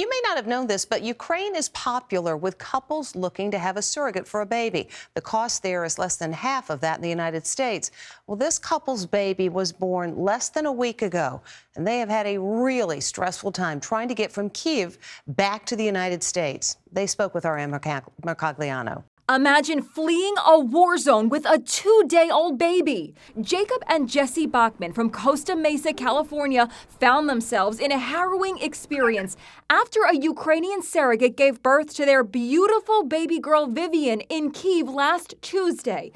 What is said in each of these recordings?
You may not have known this, but Ukraine is popular with couples looking to have a surrogate for a baby. The cost there is less than half of that in the United States. Well, this couple's baby was born less than a week ago, and they have had a really stressful time trying to get from Kyiv back to the United States. They spoke with our Emma Mercogliano. Imagine fleeing a war zone with a 2-day-old baby. Jacob and Jesse Boeckman from Costa, Mesa, California found themselves in a harrowing experience after a Ukrainian surrogate gave birth to their beautiful baby girl Vivian in Kyiv last Tuesday.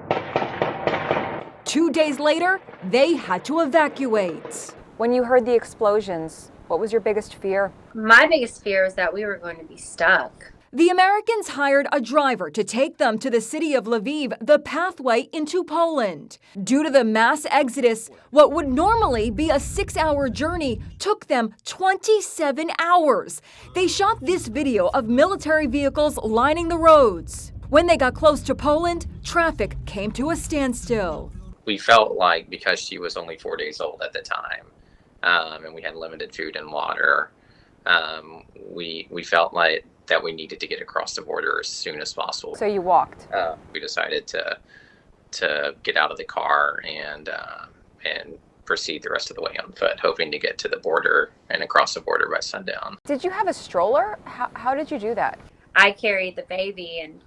2 days later, they had to evacuate. When you heard the explosions, what was your biggest fear? My biggest fear was that we were going to be stuck. The Americans hired a driver to take them to the city of Lviv, the pathway into Poland. Due to the mass exodus, what would normally be a 6-hour journey took them 27 hours. They shot this video of military vehicles lining the roads. When they got close to Poland, traffic came to a standstill. We felt like because she was only 4 days old at the time, and we had limited food and water, we felt like that we needed to get across the border as soon as possible. So you walked? We decided to get out of the car and proceed the rest of the way on foot, hoping to get to the border and across the border by sundown. Did you have a stroller? How did you do that? I carried the baby and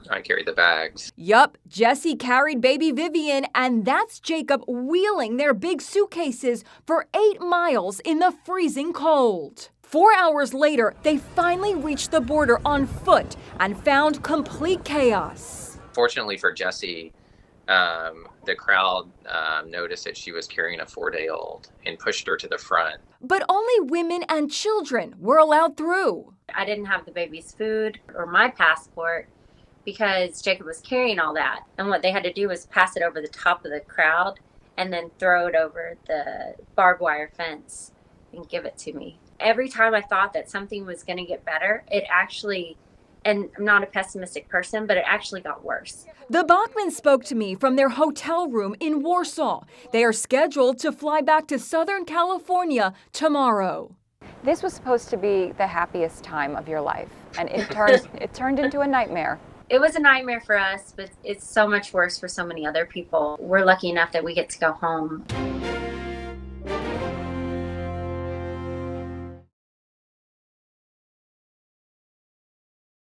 I carried the bags. Yup, Jesse carried baby Vivian, and that's Jacob wheeling their big suitcases for 8 miles in the freezing cold. 4 hours later, they finally reached the border on foot and found complete chaos. Fortunately for Jessie, the crowd noticed that she was carrying a 4-day-old and pushed her to the front. But only women and children were allowed through. I didn't have the baby's food or my passport because Jacob was carrying all that. And what they had to do was pass it over the top of the crowd and then throw it over the barbed wire fence and give it to me. Every time I thought that something was going to get better, it actually, and I'm not a pessimistic person, but it actually got worse. The Boeckmans spoke to me from their hotel room in Warsaw. They are scheduled to fly back to Southern California tomorrow. This was supposed to be the happiest time of your life, and it turned into a nightmare. It was a nightmare for us, but it's so much worse for so many other people. We're lucky enough that we get to go home.